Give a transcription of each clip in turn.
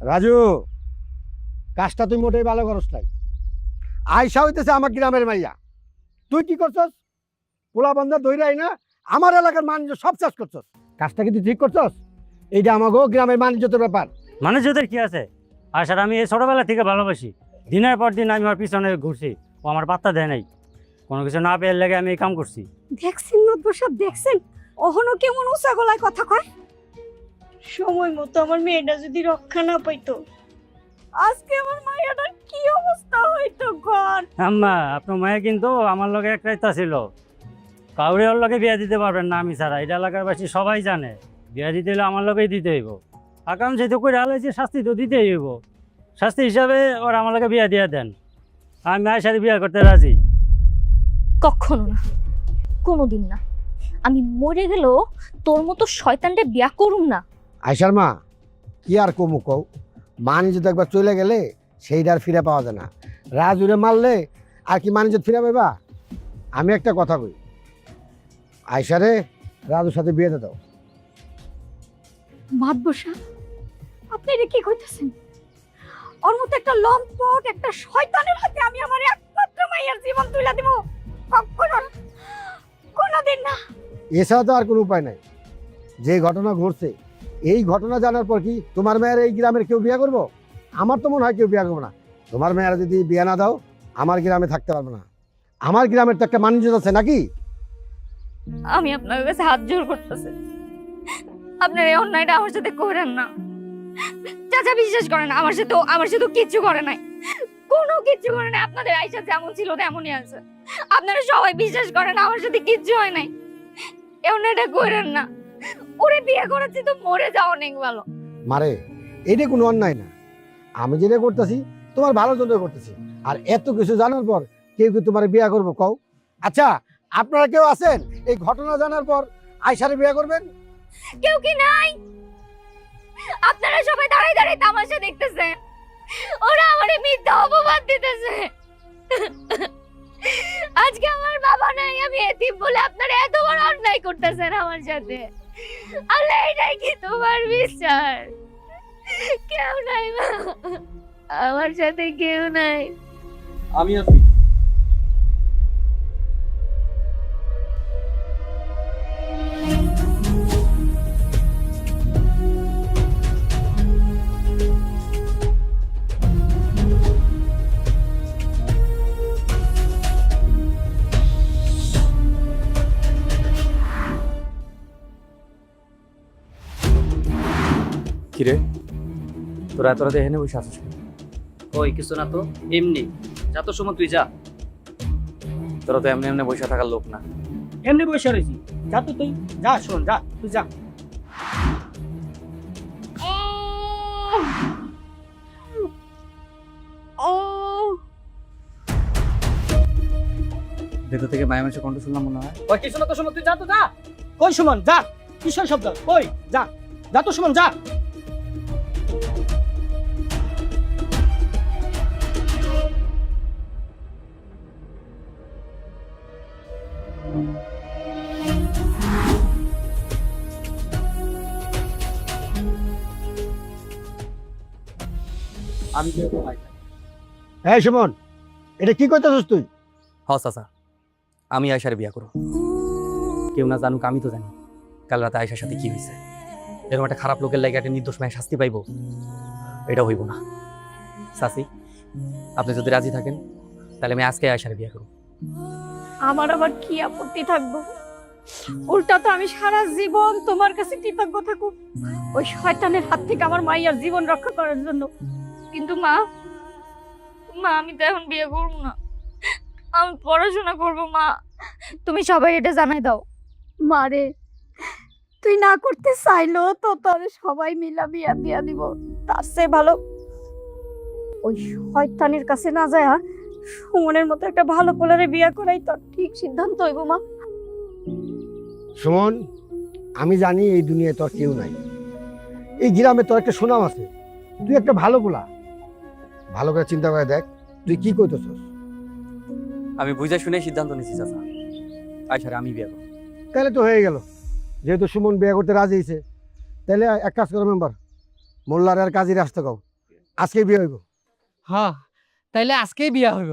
রাজু, কাজটা তুই মোটেই ভালো করস নাই। আয়সা হইতেছে আমার গ্রামের মাইয়া, তুই কি করছস? পোলা বন্ধা দইরাই না আমার এলাকার বাণিজ্য সব চাষ করছস। কাজটা কি তুই ঠিক করছস? এইটা আমাকেও গ্রামের বাণিজ্যের ব্যাপার। মানুষদের কি আছে? আর স্যার আমি এই ছোটবেলা থেকে ভালোবাসি, দিনের পর দিন আমি ওর পিছনে ঘুরছি, ও আমার পাত্তা দেয় নাই। কোনো কিছু না পেয়ে লেগে আমি এই কাম করছি। দেখছেন নদবর সাহেব, দেখছেন অহনো কেমন উঁচা গলায় কথা কয়। সময় মতো আমার মেয়েটা যদি রক্ষা না পাইতো, আজকে আমার মায়েরার কি অবস্থা হইতো ঘর। আম্মা, আপনার মায়ে কিন্তু আমার লগে এক রাইতা ছিল, কাউরে ওর লগে বিয়া দিতে পারবেন না আমি ছাড়া। এটা এলাকার বাসী সবাই জানে, বিয়া দিতে হলে আমার লগেই দিতে হইব। আকাম যেহেতু করে আলাইছে, শাস্তি তো দিতেই হইব। শাস্তি হিসাবে ওরা আমার লগে বিয়া দিয়ে দেন, আমি মায়ের সাথে বিয়া করতে রাজি। কখনো না, কোনোদিন না। আমি মরে গেলেও তোর মতো শয়তানরে বিয়া করুম না। আয়সার মা, কি আর কমু কও, বাণিজ্য তো একবার চলে গেলে সেইটা আর ফিরে পাওয়া যায় না। রাজুরে মারলে আর কি বাণিজ্য ফিরে পাইবা? আমি একটা কথা কই, আয়সারে রাজুর সাথে বিয়ে দিয়ে দাও। মাতবর সাহেব, আপনি এটা কি কইতেছেন? ওর মতো একটা লম্পট, একটা শয়তানের হাতে আমি আমার একমাত্র মাইয়ার জীবন তুলে দিব? কখনো না, কোনোদিন না। এছাড়া তো আর কোনো উপায় নাই। যে ঘটনা ঘটছে, এই ঘটনা জানার পর কি তোমার মেয়ের এই গ্রামের কেউ বিয়ে করবো? আমার তো মনে হয় কেউ বিয়ে করবো না। তোমার মেয়েরা যদি বিয়ে না দাও, আমার গ্রামে থাকতে পারবে না। আমার গ্রামের তো একটা বাণিজ্য আছে নাকি? আমি আপনার কাছে হাত জোর করতেছি, আপনার এই অন্যায়টা আমার সাথে করেন না। চাচা বিশ্বাস করেন, আমার সাথে কিচ্ছু করে নাই, কোনো কিচ্ছু করে নাই। আপনাদের আয়সা যেমন ছিল তেমনই আছে। আপনারা সবাই বিশ্বাস করেন আমার সাথে কিচ্ছু হয় নাই। এই অন্যায়টা করেন না। ওরে বিয়ে করেছি তো মরে যাও অনেক ভালো। মারে, এটা কোনো অন্যায় না। আমি যেটা করতেছি তোমার ভালোর জন্য করতেছি। আর এত কিছু জানার পর কেউ কি তোমার বিয়ে করবো কও? আচ্ছা, আপনারা কেউ আছেন এই ঘটনা জানার পর আয়সারে বিয়ে করবেন? কেউ কি নাই? আপনারা সবাই দাঁড়াই দাঁড়াই তামাশা দেখতেছেন। ওরা আমারে মিথ্যা অপবাদ দিতেছে। আজকে আমার বাবা নাই, আমি এতিম বলে আপনারা এত বড় অন্যায় করতেছেন আমার সাথে। আল্লাহ, এটাই কি তোমার বিচার? কেউ নাই মা, আমার সাথে কেউ নাই। আমি আছি। কিরে, তোরা এত রাতে এখানে বসে আছিস? ওই কিছু না তো, এমনি যত সময় তুই যা। তোরা তো এমনি এমনি বসে থাকার লোক না। এমনি বসে রয়েছি, যা তো তুই যা, শোন যা, তুই যা। ভেতর থেকে মায়া মানুষের কণ্ঠ শুনলাম মনে হয়। ওই কিছু না তো সময় তুই যা তো যা। কই সুমন যা, কিসের শব্দ? ওই যা, যা তো সুমন যা। আমি যেহেতু ভাই, এই সুমন, এটা কি করতেছিস তুই? হ চাচা, আমি আয়সারে বিয়া করব। কেউ না জানুক, আমি তো জানি কাল রাতে আয়সার সাথে কি হয়েছে। এরকম একটা খারাপ লোকের লাগে একটা নির্দোষ মায়ের শাস্তি পাইব, এটা হইব না। চাচি, আপনি যদি রাজি থাকেন তাহলে আমি আজকে আয়সারে বিয়া করব। আমার আবার কি আপত্তি থাকবো? উল্টা তো আমি সারা জীবন তোমার কাছে কৃতজ্ঞ থাকবো ওই শয়তানের হাত থেকে আমার মাইয়ার জীবন রক্ষা করার জন্য। কিন্তু মা, আমি তো এখন বিয়ে করবো না, আমি পড়াশোনা করবো। মা, তুমি সবাই এটা জানাই দাও। মারে, তুই না করতে চাইলো তো তোর সবাই মিলা বিয়া দিয়া দিব। তার চেয়ে ভালো ওই শয়তানের কাছে না যায় সুমনের মতো একটা ভালো পোলারে বিয়া করাই তোর ঠিক সিদ্ধান্ত হইব। মা, সুমন, আমি জানি এই দুনিয়ায় তোর কেউ নাই। এই গ্রামে তোর একটা সুনাম আছে। তুই একটা ভালো পোলা, ভালো করে চিন্তা করে দেখ তুই কি করতেছস। আমি বুঝে শুনে সিদ্ধান্ত নিছি চাচা, আয়সারে আমি বিয়া করব। তাহলে তো হয়ে গেল। যেহেতু সুমন বিয়ে করতে রাজি হয়েছে, তাহলে এক কাজ করো মেম্বার, মোল্লার আর কাজী আসতে কাও, আজকে বিয়ে হইব। হ্যাঁ তাইলে আজকেই বিয়া হইব।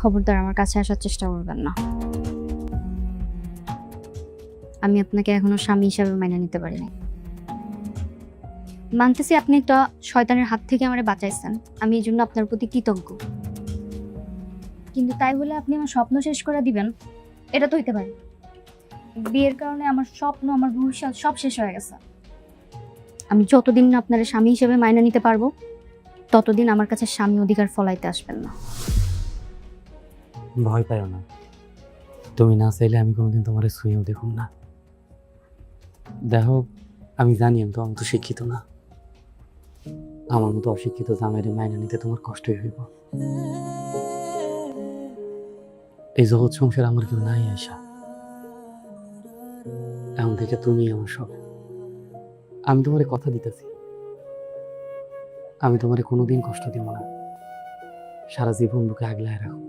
খবরদার আমার কাছে আসার চেষ্টা করবেন না। আমি আপনাকে এখনো স্বামী হিসাবে মাইনে নিতে পারিনি। মানতেছি আপনি একটা শয়তানের হাত থেকে আমারে বাঁচাইছেন, আমি এই জন্য আপনার প্রতি কৃতজ্ঞ। কিন্তু তাই বলে আপনি আমার স্বপ্ন শেষ করে দিবেন, এটা তো হইতে পারে। বিয়ের কারণে আমার স্বপ্ন, আমার ভবিষ্যৎ সব শেষ হয়ে গেছে। আমি যতদিন না আপনার স্বামী হিসেবে মাইনে নিতে পারবো, ততদিন আমার কাছে স্বামী অধিকার ফলাইতে আসবেন না। ভয় পাইও না, তুমি না চাইলে আমি কোনোদিন তোমার ছুঁয়েও দেখুন না। দেখো, আমি জানি আমি তো শিক্ষিত না, আমার মতো অশিক্ষিত জামাইরে মাইনে নিতে তোমার কষ্টই হইব। এই জগৎ সংসার আমার কেউ নাই আশা, এখন থেকে তুমি আমার সব। আমি তোমারে কথা দিতেছি, আমি তোমারে কোনোদিন কষ্ট দিব না, সারা জীবন বুকে আগলায় রাখো।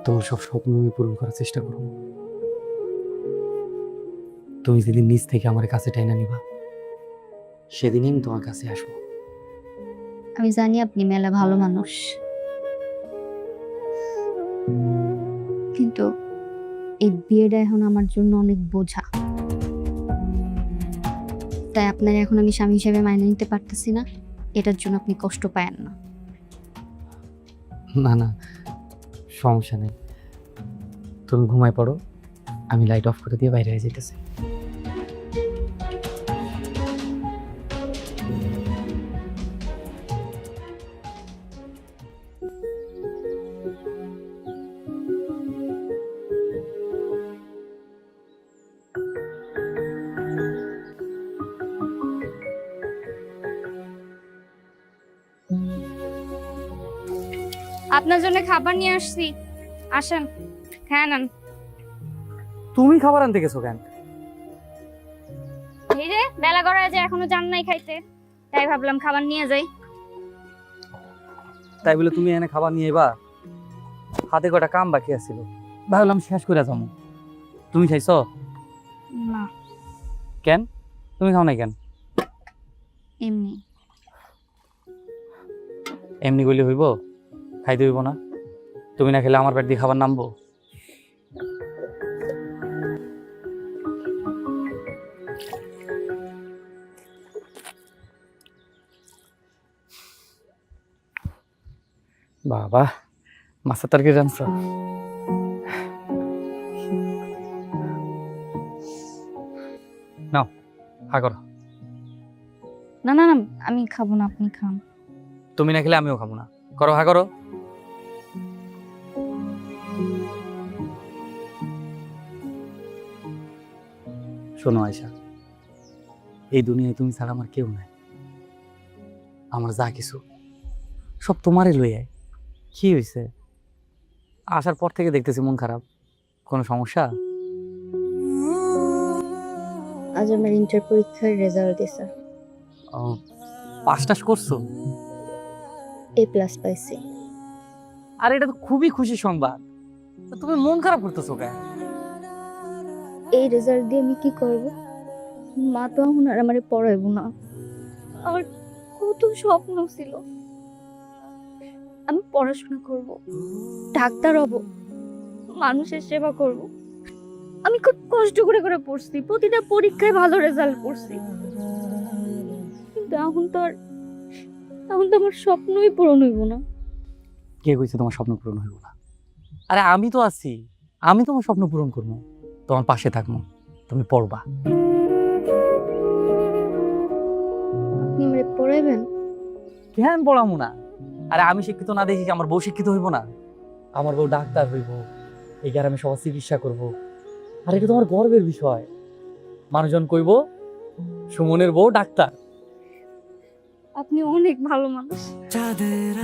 তোমার সব স্বপ্ন আমি পূরণ করার চেষ্টা করব। তুমি যেদিন নিজ থেকে আমার কাছে টাইনা নিবা, সেদিনই আমি তোমার কাছে আসবো। আমি জানি আপনি মেলা ভালো মানুষ, কিন্তু এই বিয়েটা এখন আমার জন্য অনেক বোঝা। তাই আপনার এখন আমি স্বামী হিসেবে মাইনে নিতে পারতেছি না, এটার জন্য আপনি কষ্ট পায়েন না। না না, সমস্যা নেই, তুমি ঘুমায় পড়ো, আমি লাইট অফ করে দিয়ে বাইরে হয়ে যেতেছি। আপনার জন্য খাবার নিয়ে আসছি, আসেন খেয়ে নেন। তুমি খাবার আনতে গেছো কেন? এই যে বেলা গড়ায় যে এখনো যান নাই খাইতে, তাই ভাবলাম খাবার নিয়ে যাই। তাই বলে তুমি এনে খাবার নিয়ে এবা? হাতে কটা কাম বাকি আছিল, ভাবলাম শেষ করে যাবো। তুমি খাইছো? না, কেন তুমি খাও নাই কেন? এমনি। এমনি গলি হইব? খাইতে হইব না? তুমি না খেলে আমার পেট দিয়ে খাবার নামবো? বাবা, মাছের তরকারি রাঁধছো? নাও হা করো। না না না, আমি খাবো না, আপনি খান। তুমি না খেলে আমিও খাবো না, করো হা করো। শোনো আয়শা, এই দুনিয়ায় তুমি ছাড়া আমার কেউ নাই। আমার যা কিছু সব তোমারই লই আয়। কি হয়েছে? আসার পর থেকে দেখতেছি মন খারাপ, কোনো সমস্যা? আজ আমার ইন্টার পরীক্ষার রেজাল্ট দিছে। ও, পাস টাস করছো? A+ পাইছি। আর এটা তো খুবই খুশি সংবাদ, তো তুমি মন খারাপ করতেছো কেন? এই রেজাল্ট দিয়ে আমি কি করব? মা তো এখন আর আমারে পড়াইব না। আমার কত স্বপ্ন ছিল, আমি পড়াশোনা করব, ডাক্তার হব, মানুষের সেবা করব। আমি খুব কষ্ট করে করে পড়ছি, প্রতিটা পরীক্ষায় ভালো রেজাল্ট করছি, কিন্তু এখন তো আমার স্বপ্নই পূরণ হইব না। কে কইছে তোমার স্বপ্ন পূরণ হইব না? আরে আমি তো আছি, আমি তোমার স্বপ্ন পূরণ করবো, তোমার পাশে থাকবো, তুমি পড়বা। আপনি আমারে পড়াইবেন? কেন পড়ামু না? আরে আমি শিক্ষিত না দেখি কি আমার বউ শিক্ষিত হইব না? আমার বউ ডাক্তার হইব, এই গ্রামে সবার চিকিৎসা করব। আর এটা তো আমার গর্বের বিষয়। মানুষজন কইব সুমনের বউ ডাক্তার। আপনি অনেক ভালো মানুষ।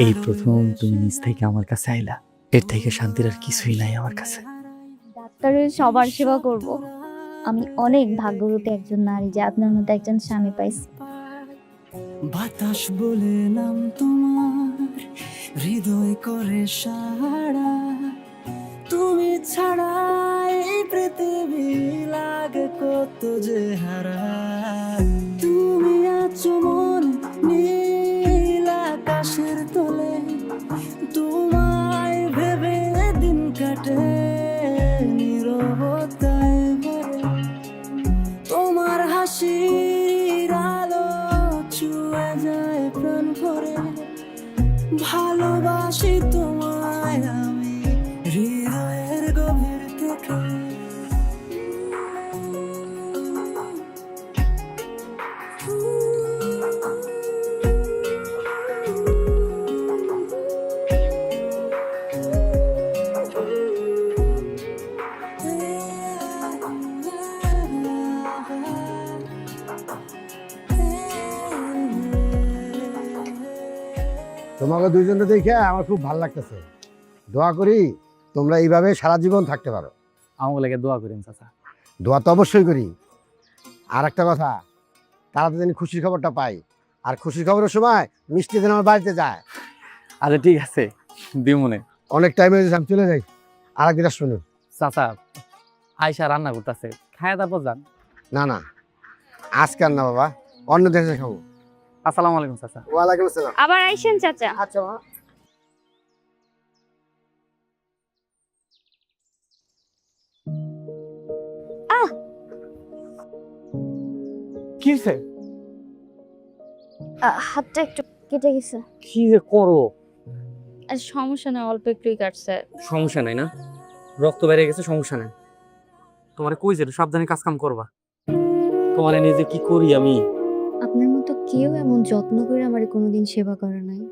এই প্রথম তুমি নিজ থেকে আমার কাছে আইলা, এর থেকে শান্তির আর কিছুই নাই আমার কাছে। ডাক্তারের সবার সেবা করব। আমি অনেক ভাগ্যবতী একজন নারী যে আপনার মতো একজন স্বামী পাইছি। বাতাস বলে নাম তোমার, হৃদয় করে সাড়া, তুমি ছাড়া এই পৃথিবী লাগে কত যে হারা। তুমি আছো মন নীল আকাশের তলে, তোমায় ভেবে দিন কাটে নীরবতায় ভরে। তোমার হাসির আলো ছুঁয়ে যায় প্রাণ ভরে, ভালোবাসি তোমায় আমি হৃদয়ের গভীর থেকে। তোমাকে দুইজনকে দেখে আমার খুব ভালো লাগতেছে। দোয়া করি তোমরা এইভাবে সারা জীবন থাকতে পারো। আমার লাগে দোয়া করেন চাচা। দোয়া তো অবশ্যই করি। আর একটা কথা, তারা তো জানি খুশির খবরটা পাই, আর খুশির খবরের সময় মিষ্টি যেন আমার বাড়িতে যায়। আরে ঠিক আছে, দিমনে। অনেক টাইম হয়ে গেছে, আমি চলে যাই। আর একদিন শুনুন। চাচা আয়সা রান্না করতেছে, খায় তারপর যান। না না, আজকাল না বাবা, অন্য দেশে খাবো। আসসালামু আলাইকুম চাচা। ওয়ালাইকুম আসসালাম। আবার আইসেন চাচা। আচ্ছা মা। কি হইছে? হাতটা একটু কেটে গেছে। কি যে করো? আর সমস্যা নেই, অল্প একটুই কাটছে। সমস্যা নাই না, রক্ত বেড়ে গেছে, সমস্যা নাই। তোমারে কই যে সাবধানে কাজ কাম করবা। তোমারে নিজে কি করি আমি? আপনার মতো কেউ এমন যত্ন করে আমার কোনোদিন সেবা করে নাই,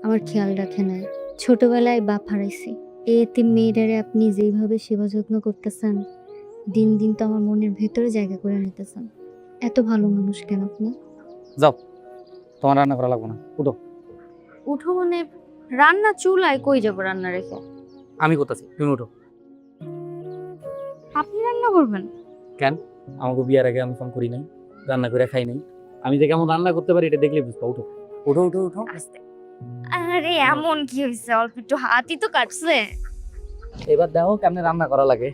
আমার খেয়াল রাখে নাই। ছোটবেলায় বাপ হারাইছি, এতে মেয়েটারে আপনি যেইভাবে সেবা যত্ন করতেছেন, দিন দিন তো আমার মনের ভেতরে জায়গা করে নিতেছেন। এত ভালো মানুষ কেন আপনি? যাও, তোমার রান্না করা লাগবে না, উঠো। উঠো মানে রান্না চুলায় কই যাবো রান্না রেখে? আমি করতেছি, তুমি উঠো। আপনি রান্না করবেন? আমাকে বিয়ার আগে আমি ফোন করি নাই, রান্না করে খাই নাই। আমি যে কেমন রান্না করতে পারি এটা দেখলে বুঝবা। উঠো উঠো উঠো উঠো। আস্তে। আরে এমন কি হয়েছে, অল্প একটু হাতই তো কাটছে। এবার দেখো কেমনে রান্না করা লাগে।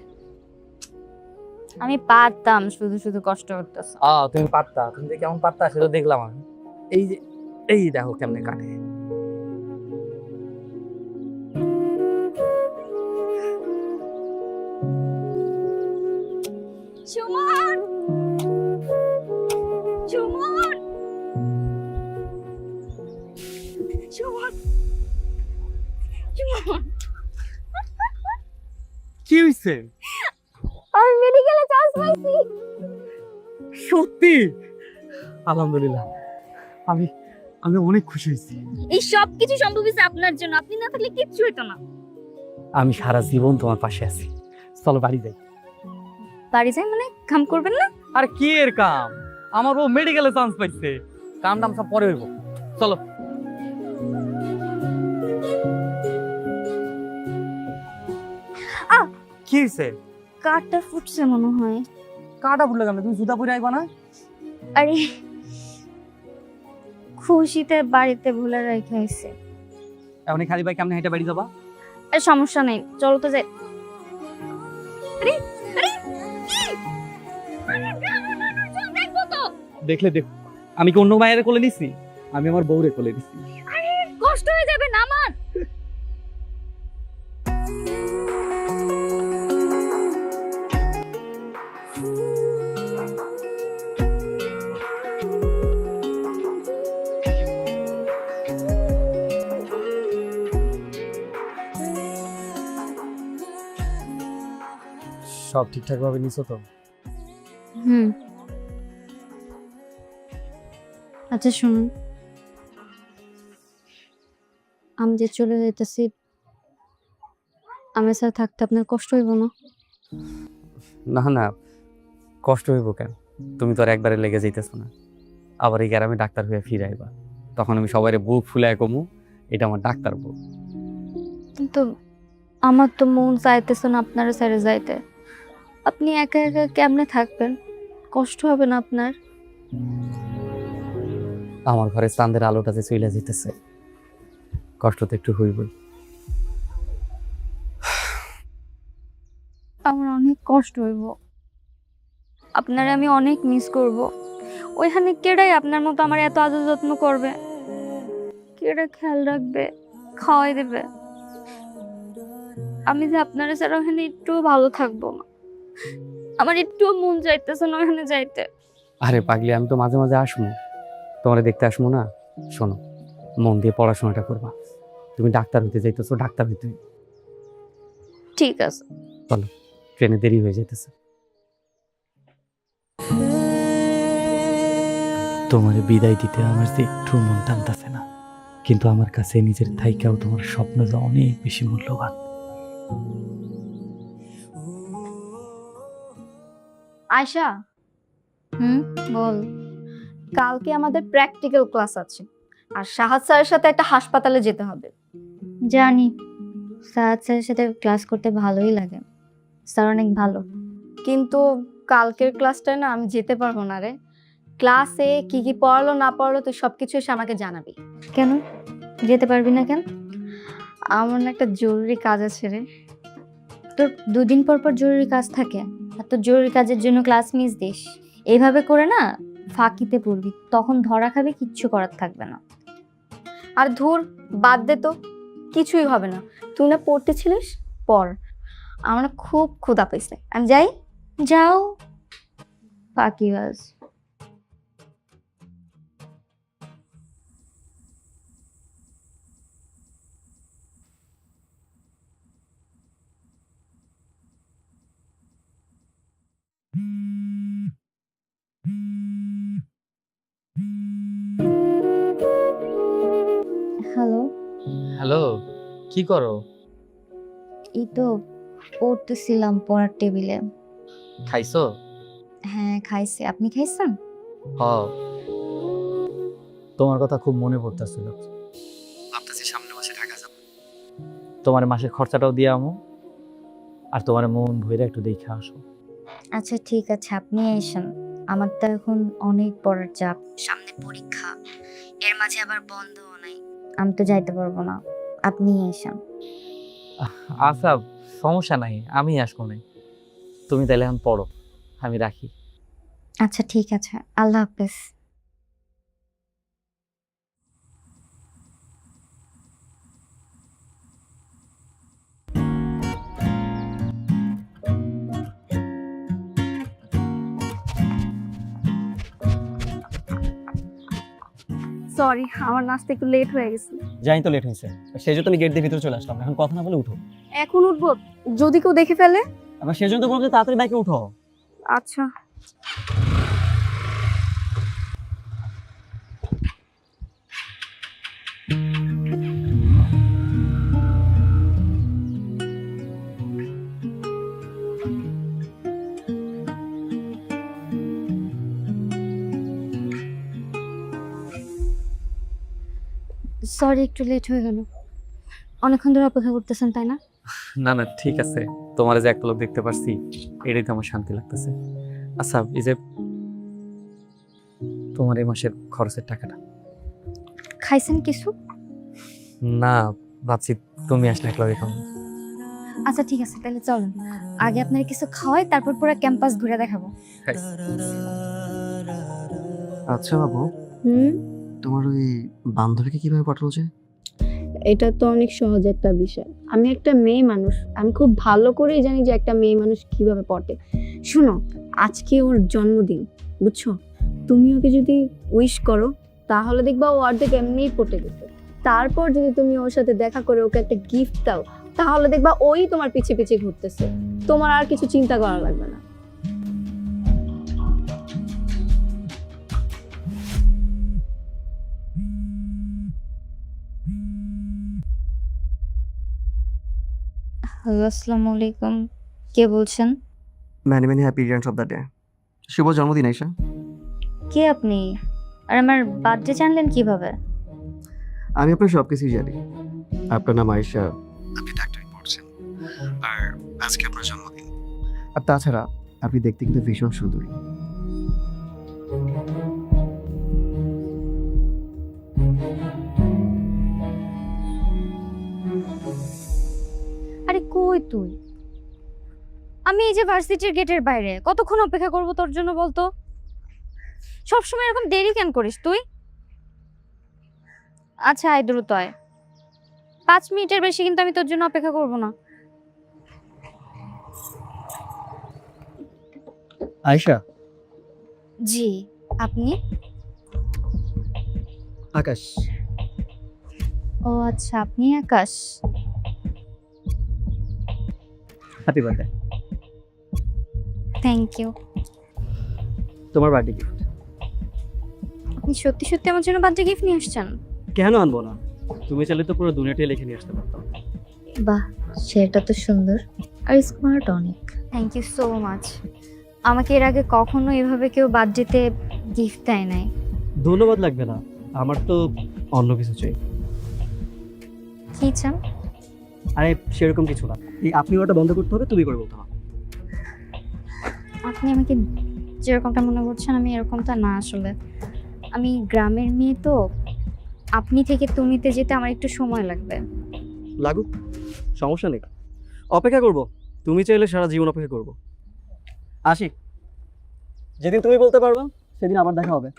আমি পারতাম, শুধু শুধু কষ্ট করতেছ। তুমি পারতা, তুমি যে কেমন পারতা সেটা দেখলাম আমি। এই যে এই দেখো কেমনে কাটে। সুমন, সুমন, সুমন, সুমন। কি হইছে? আমি মেডিকেলে চান্স পাইছি। সত্যি? আলহামদুলিল্লাহ, আমি আমি অনেক খুশি হয়েছি। এই সব কিছু সম্ভব হয়েছে আপনার জন্য, আপনি না থাকলে কিচ্ছু হতো না। আমি সারা জীবন তোমার পাশে আছি। চলো বাড়ি যাই। বাড়ি যাই মানে কাম করবেন না? আর কি এর কাম? আমার ও মেডিকেলে চান্স পাইছে, কাম টাম সব পরে হইব। চলো। কি হয়েছে? কাঠটা ফুটছে মনে হয়। কাটা ফুটলে কেন? তুমি জুতা পরে আইবা না? আরে খুশিতে বাড়িতে ভুলে রেখে আইছে। এখন খালি ভাই কেমনে হেঁটে বাড়ি যাবা? আর সমস্যা নেই, চলো তো যাই। আরে আরে কি? আরে গ্রামের মানুষজন দেখবো তো। দেখলে দেখো, আমি কি অন্য মায়ের কোলে নিছি? আমি আমার বউরে কোলে নিছি। আরে কষ্ট হয়ে যাবে না আমার? সব ঠিকঠাক ভাবে নিছো তো? আচ্ছা শুনুন, আমি যে চলে যেতেছি, আমার সাথে থাকতে আপনার কষ্ট হইব না? না না, কষ্ট হইব কেন? তুমি তো আর একবারে লেগে যাইতেছো না। আবার এই গ্রামে ডাক্তার হয়ে ফিরে আইবা, তখন আমি সবাই বুক ফুলায় কমু এটা আমার ডাক্তার বউ। কিন্তু আমার তো মন চাইতেছে না আপনারা ছেড়ে যাইতে। আপনি একা একা কেমনে থাকবেন? কষ্ট হবে না আপনার? আমার ঘরে চাঁদের আলোটা যে চইলা যেতেছে, কষ্ট তো একটু হইবই। আমার অনেক কষ্ট হইব, আপনারে আমি অনেক মিস করব। ওইখানে কেডাই আপনার মতো আমার এত আদর যত্ন করবে? কেডা খেয়াল রাখবে, খাওয়াই দেবে? আমি যে আপনারা ছাড়া ওখানে একটুও ভালো থাকবো না। আমার একটুও মন চাইতেছে না ওখানে যাইতে। আরে পাগলি, আমি তো মাঝে মাঝে আসবো, তোমার দেখতে আসবো না? শোনো, মন দিয়ে পড়াশোনাটা করবা। তুমি ডাক্তার হইতে যাইতেছো, ডাক্তার হইতে হইবে। ঠিক আছে। ট্রেনে দেরি হয়ে যাইতেছে। তোমার বিদায় দিতে আমার যে একটু মন টানতেছে না, কিন্তু আমার কাছে নিজের থাইকাও তোমার স্বপ্ন যে অনেক বেশি মূল্যবান। আয়শা, বল। কালকে আমাদের প্র্যাকটিক্যাল ক্লাস আছে, আর সাহাদ স্যারের সাথে একটা হাসপাতালে যেতে হবে। জানি, সাহাদ স্যারের সাথে ক্লাস করতে ভালোই লাগে, স্যার অনেক ভালো। কিন্তু কালকের ক্লাসটায় না আমি যেতে পারবো না রে। ক্লাসে কি কি পড়ালো না পড়ালো তুই সব কিছু এসে আমাকে জানাবি। কেন যেতে পারবি না কেন? আমার না একটা জরুরি কাজ আছে রে। তোর 2 দিন পর পর জরুরি কাজ থাকে, আর তোর জরুরি কাজের জন্য ক্লাস মিস দিস। এইভাবে করে না ফাঁকিতে পড়বি, তখন ধরা খাবি, কিচ্ছু করার থাকবে না। আর ধুর, বাদ দে তো, কিছুই হবে না। তুই না পড়তেছিলিস, পড়। আমার না খুব ক্ষুধা পেয়েছে, আমি যাই। যাও ফাঁকিবাজ। হ্যালো। হ্যালো, কি করো? এই তো পড়তেছিলাম পড়ার টেবিলে। খাইছো? হ্যাঁ খাইছি, আপনি খাইছেন? হ, তোমার কথা খুব মনে পড়তেছিল। ভাবতেছি সামনের মাসে ঢাকা যাব, তোমার মাসের খরচাটাও দিয়ে আমো, আর তোমার মন ভইরা একটু দেখে আসো। আচ্ছা ঠিক আছে, আপনি এসেন। আমার তো এখন অনেক পড়ার চাপ, সামনে পরীক্ষা, এর মাঝে আবার বন্ধও নাই, আমি তো যাইতে পারবো না। আপনি এসেন। আচ্ছা, সমস্যা নাই, আমি আসবো না। তুমি তাহলে এখন পড়ো, আমি রাখি। আচ্ছা ঠিক আছে, আল্লাহ হাফেজ। সরি, আমার নাস্তা একটু লেট হয়ে গেছে। জানি তো লেট হয়েছে, সেই জন্য আমি গেট দিয়ে ভিতরে চলে আসলাম। এখন কথা না বলে উঠো। এখন উঠবো? যদি কেউ দেখে ফেলে? আবার সেই জন্য তো বললাম যে তাড়াতাড়ি বাইকে উঠো। আচ্ছা। সরি, একটু লেট হয়ে গেল। অনেকক্ষণ ধরে অপেক্ষা করতেছেন তাই না? না না, ঠিক আছে, তোমার যে একটা লোক দেখতে পারছি, এটাই তো আমার শান্তি লাগতেছে। আচ্ছা, এই যে তোমার এই মাসের খরচের টাকাটা। খাইছেন কিছু? না, ভাবছি তুমি আসলে একলা খাবো। আচ্ছা ঠিক আছে, তাহলে চলেন আগে আপনার কিছু খাওয়াই, তারপর পুরো ক্যাম্পাস ঘুরে দেখাবো। আচ্ছা বাবু, তোমার ওই বান্ধবীকে কিভাবে পাঠালো যে? এটা তো অনেক সহজ একটা বিষয়। আমি একটা মেয়ে মানুষ, আমি খুব ভালো করেই জানি যে একটা মেয়ে মানুষ কিভাবে পটে। শুনো, আজকে ওর জন্মদিন, বুঝছো? তুমি ওকে যদি উইশ করো তাহলে দেখবা ও অর্ধেক এমনিই পটে গেছে। তারপর যদি তুমি ওর সাথে দেখা করে ওকে একটা গিফট দাও, তাহলে দেখবা ওই তোমার পিছে পিছে ঘুরতেছে, তোমার আর কিছু চিন্তা করা লাগবে না। হ্যালো, আসসালামু আলাইকুম। কে বলছেন? Many many happy returns of the day. শুভ জন্মদিন আয়শা। কে আপনি? আর আমার বার্থডে জানলেন কিভাবে? আমি আপনার সব কিছুই জানি। আপনার নাম আয়শা, আপনি ডাক্তারি পড়ছেন, আর আজকে আপনার জন্মদিন। আর তাছাড়া আপনি দেখতে কিন্তু ভীষণ সুন্দরী। আরে কই তুই? আমি এই যে ভার্সিটির গেটের বাইরে, কতক্ষণ অপেক্ষা করব তোর জন্য বলতো? সবসময় এরকম দেরি কেন করিস তুই? আচ্ছা আয়, দ্রুত আয়। 5 মিনিটের বেশি কিন্তু আমি তোর জন্য অপেক্ষা করব না। আয়শা, জি, আপনি? আকাশ। ও আচ্ছা, আপনি Akash. Happy birthday. Thank you. তোমার বার্থডে গিফট। আপনি সত্যি সত্যি আমার জন্য বার্থডে গিফট নিয়ে আসছেন? কেন আনবো না? তুমি চাইলে তো পুরো দুনিয়াটাই লিখে নিয়ে আসতে পারতাম। বাহ, সেটা তো সুন্দর আর স্মার্ট অনেক। Thank you so much. আমাকে এর আগে কখনো এভাবে কেউ বার্থডেতে গিফট দেয় নাই। ধন্যবাদ লাগবে না, আমার তো অন্য কিছু চাই। কি চান? আরে সেরকম কিছু না, এই আপনি ওটা বন্ধ করতে হবে, তুমি করে বলতে হবে। আপনি আমাকে যেরকমটা মনে করছেন আমি এরকমটা না আসলে। আমি গ্রামের মেয়ে তো, আপনি থেকে তুমিতে যেতে আমার একটু সময় লাগবে। লাগুক, সমস্যা নেই, অপেক্ষা করব। তুমি চাইলে সারা জীবন অপেক্ষা করব। আসি, যেদিন তুমি বলতে পারবে সেদিন আবার দেখা হবে।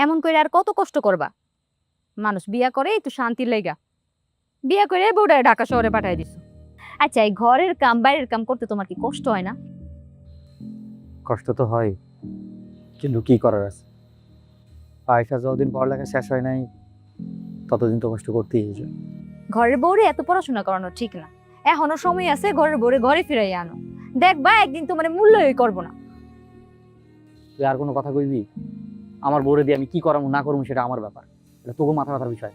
এমন করে আর কত কষ্ট করবা? মানুষ বিয়া করে একটু শান্তির লাইগা, বিয়া করে বউটা ঢাকা শহরে পাঠাই দিছো। আচ্ছা, এই ঘরের কাম বাইরের কাম করতে তোমার কি কষ্ট হয় না? কষ্ট তো হয়, কিন্তু কি করার আছে? আয়শা যতদিন পড়ালেখা শেষ হয় নাই ততদিন তো কষ্ট করতেই হয়েছে। ঘরের বউরে এত পড়াশোনা করানো ঠিক না। এখনো সময় আছে, ঘরের বউরে ঘরে ফিরাই আনো। দেখবা একদিন তোমার মূল্যই করবো না। তুই আর কোনো কথা কইবি? আমার বউরে দিয়ে আমি কি করামু না করবো সেটা আমার ব্যাপার, এটা তোকে মাথা ব্যথার বিষয়।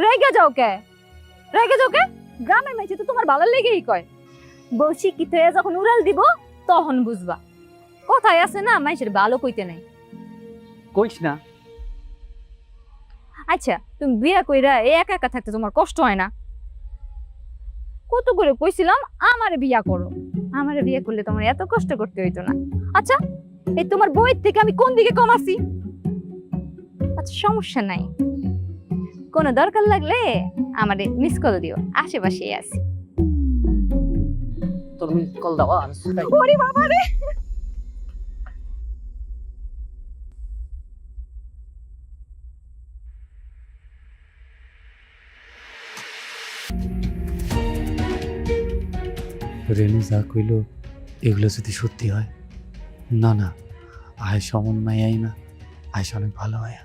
রেগে যাও কে? রেগে যাও কে? গ্রামের মেয়ে তো তোমার ভালো লেগেই কয়। বউ শিক্ষিত হয়ে যখন উড়াল দিব তখন বুঝবা। কথায় আছে না, মানুষের ভালো কইতে নাই। কইস না। আচ্ছা, তুমি বিয়া কইরা একা একা থাকতে তোমার কষ্ট হয় না? কত করে কইছিলাম আমারে বিয়া করো, আমারে বিয়া করলে তোমার এত কষ্ট করতে হইতো না। আচ্ছা, এই তোমার বইয়ের থেকে আমি কোন দিকে কম আছি? আচ্ছা, সমস্যা নাই, কোনো দরকার লাগলে আমারে মিস কল দিও, আশেপাশেই আছি। তোর কল দাও। ওরে বাবা রে! রেনু যা কইল এগুলো যদি সত্যি হয়, না না, আয়শা অমন মায়াই না, আয়শা অনেক ভালো মায়া।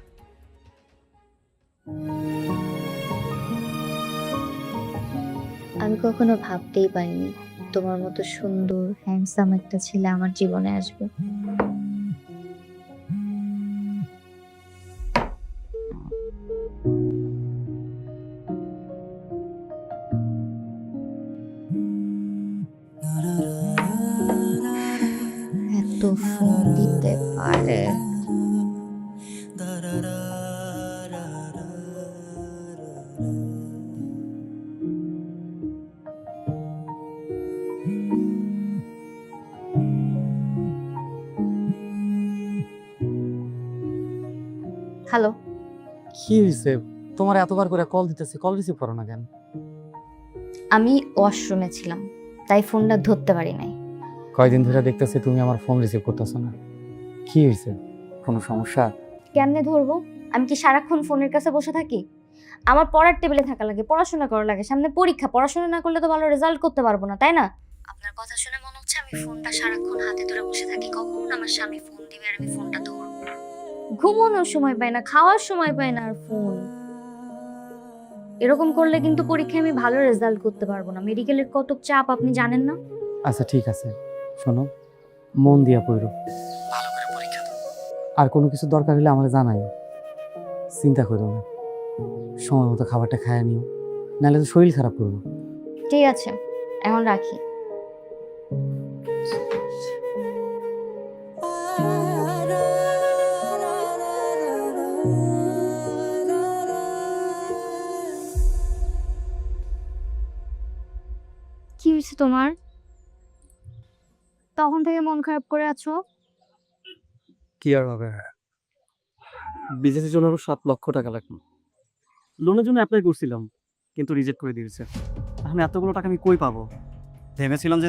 আমি কখনো ভাবতেই পারিনি তোমার মতো সুন্দর হ্যান্ডসাম একটা ছেলে আমার জীবনে আসবে। এত ফোন দিতে পারে। হ্যালো, কি হয়েছে? তোমার এতবার করে কল দিতেছি, কল রিসিভ করো না কেন? আমি ওয়াশরুমে ছিলাম তাই ফোনটা ধরতে পারি নাই। কয়দিন ধরে দেখতেছি তুমি আমার ফোন রিসিভ করতেছো না, কি হয়েছে? কোনো সমস্যা? কেমনে ধরবো? আমি কি সারাক্ষণ ফোনের কাছে বসে থাকি? আমার পড়ার টেবিলে থাকা লাগে, পড়াশোনা করা লাগে, সামনে পরীক্ষা। পড়াশোনা না করলে তো ভালো রেজাল্ট করতে পারবো না, তাই না? আপনার কথা শুনে মনে হচ্ছে আমি ফোনটা সারাক্ষণ হাতে ধরে বসে থাকি। কখন আমার স্বামী ফোন দিবে আর আমি ফোনটা ধরবো। ঘুমানোর সময় পায় না, খাওয়ার সময় পায় না, আর ফোন। এরকম করলে কিন্তু পরীক্ষায় আমি ভালো রেজাল্ট করতে পারবো না। মেডিকেলের কত চাপ আপনি জানেন না? আচ্ছা ঠিক আছে, শোনো, মন দিয়া পড়ো, ভালো করে পরীক্ষা দাও। আর কোনো কিছু দরকার হলে আমাকে জানাই, চিন্তা করো না। সময় মতো খাবারটা খাইয়ে নিও, নাহলে তো শরীর খারাপ করবো। ঠিক আছে, এখন রাখি। কি হয়েছে তোমার? তখন থেকে মন খারাপ করে আছো। কি আর হবে, বিজনেসের জন্য আরো 7 লক্ষ টাকা লাগবে। লোনের জন্য অ্যাপ্লাই করছিলাম, কিন্তু রিজেক্ট করে দিয়েছে। এখন এতগুলো টাকা আমি কই পাবো? ভেবেছিলাম যে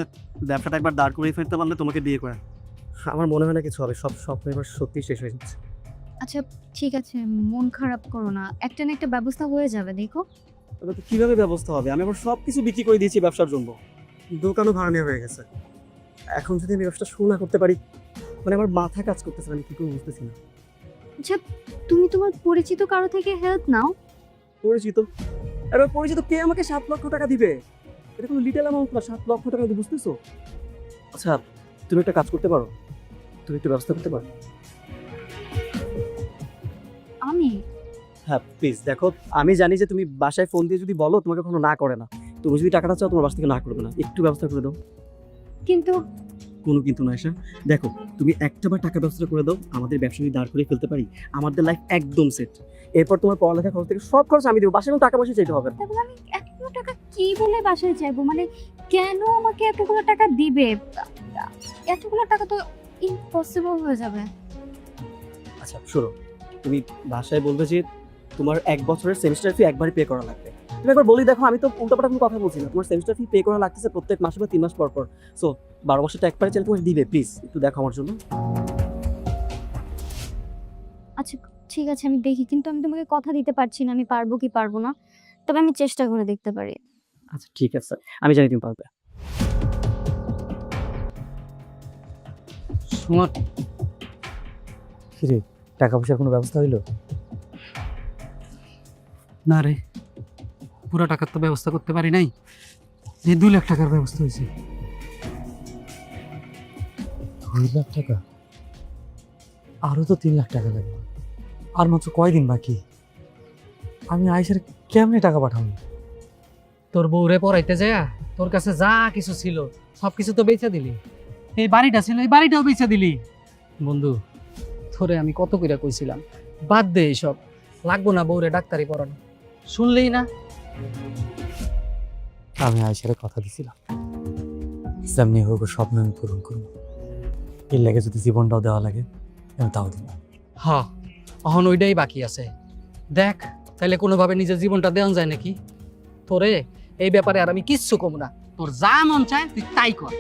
ব্যবসাটা একবার দাঁড় করিয়ে ফেলতে পারলে তোমাকে বিয়ে করে। আমার মনে হয় না কিছু হবে, সব স্বপ্ন এবার সত্যি শেষ হয়ে যাচ্ছে। আচ্ছা ঠিক আছে, মন খারাপ করো না, একটা না একটা ব্যবস্থা হয়ে যাবে, দেখো। তবে তো কিভাবে ব্যবস্থা হবে? আমি আবার সব কিছু বিক্রি করে দিয়েছি ব্যবসার জন্য, দোকানও ভাড়া নেওয়া হয়ে গেছে। এখন যদি আমি ব্যবসা শুরু না করতে পারি, মানে আমার মাথা কাজ করতেছে না, আমি কি করে বুঝতেছি না। আচ্ছা তুমি তোমার পরিচিত কারো থেকে হেল্প নাও। পরিচিত? এবার পরিচিত কে আমাকে 7 লক্ষ টাকা দিবে? এটা কোনো লিটল অ্যামাউন্ট না, 7 লক্ষ টাকা দিতে, বুঝতেছো? আচ্ছা তুমি একটা কাজ করতে পারো, তুমি একটু ব্যবস্থা করতে পারো? আমি? হ্যাঁ প্লিজ দেখো, আমি জানি যে তুমি বাসায় ফোন দিয়ে যদি বলো তোমাকে কোনো না করে না, তুমি যদি টাকাটা চাও তোমার বাসা থেকে না করবে না, একটু ব্যবস্থা করে দাও। কিন্তু কোনো কিন্তু না এসা, দেখো তুমি একটাবার টাকা ব্যবস্থা করে দাও, আমাদের ব্যবসা যদি দাঁড় করে ফেলতে পারি, আমাদের লাইফ একদম সেট। এরপর তোমার পড়ালেখা খরচ থেকে সব খরচ আমি দেবো, বাসায় কোনো টাকা পয়সা চাইতে হবে না। তাহলে আমি এতগুলো টাকা কি বলে বাসায় চাইবো? মানে কেন আমাকে এতগুলো টাকা দিবে? এতগুলো টাকা তো ইম্পসিবল হয়ে যাবে। আচ্ছা শোনো, তুমি বাসায় বলবে যে তোমার 1 বছরের সেমিস্টার ফি একবারই পে করা লাগবে। তুমি একবার বলি দেখো, আমি তো উল্টাপাল্টা কোনো কথা বলছি না, তোমার সেমিস্টার ফি পে করা লাগতেছে প্রত্যেক মাসে বা 3 মাস পর পর। সো 12 মাসের একবারে চাইলে তোমার দিবে, প্লিজ একটু দেখো আমার জন্য। আচ্ছা ঠিক আছে, আমি দেখি, কিন্তু আমি তোমাকে কথা দিতে পারছি না আমি পারবো কি পারবো না, তবে আমি চেষ্টা করে দেখতে পারি। আচ্ছা ঠিক আছে, আমি জানি তুমি পারবে। সুমন, কিরে, টাকা পয়সার কোনো ব্যবস্থা হইলো? না রে, পুরো টাকার তো ব্যবস্থা করতে পারি নাই, এই 2 লাখ টাকার ব্যবস্থা হয়েছে। 2 লাখ টাকা? আরো তো 3 লাখ টাকা লাগবে, আর মাত্র কয়দিন বাকি। আমি আয়েশার কেমনে টাকা পাঠাবো? তোর বউরে পড়াইতে যায় তোর কাছে যা কিছু ছিল সব কিছু তো বেচা দিলি। এই বাড়িটা ছিল, এই বাড়িটাও বেচা দিলি। বন্ধু, তোরে আমি কত কইরা কইছিলাম বাদ দে এইসব, লাগবো না বউরে ডাক্তারি পড়ানো, শুনলেই না। আমি আয়েশারে কথা দিছিলাম, যেমনি হোক ওর স্বপ্ন আমি পূরণ করবো। এর লাগে যদি জীবনটাও দেওয়া লাগে আমি তাও দিব। হ, এখন ওইটাই বাকি আছে। দেখ তাইলে কোনোভাবে নিজের জীবনটা দেওয়া যায় নাকি। তোরে এই ব্যাপারে আর আমি কিচ্ছু কম না, তোর যা মন চায় তুই তাই কর।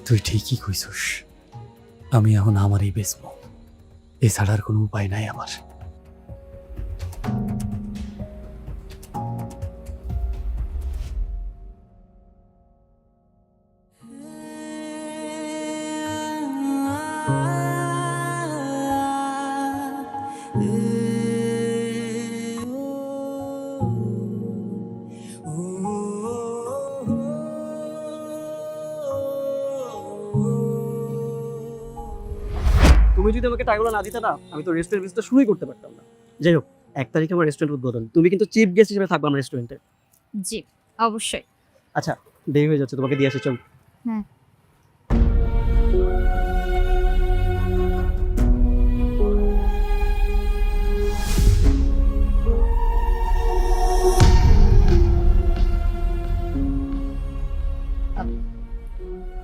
তুই ঠিকই কইছস, আমি এখন আমারই বেচবো, এছাড়া আর কোনো উপায় নাই আমার। তুমি যদি আমাকে টাকাগুলো না দিতে না, আমি তো রেস্টুরেন্ট বিজনেসটা শুরুই করতে পারতাম না। যাই হোক, 1 তারিখে আমার রেস্টুরেন্ট উদ্বোধন, তুমি কিন্তু চিফ গেস্ট হিসেবে থাকবে আমার রেস্টুরেন্টে। জি অবশ্যই। আচ্ছা দেরি হয়ে যাচ্ছে, তোমাকে দিয়ে আসি, চল। হ্যাঁ।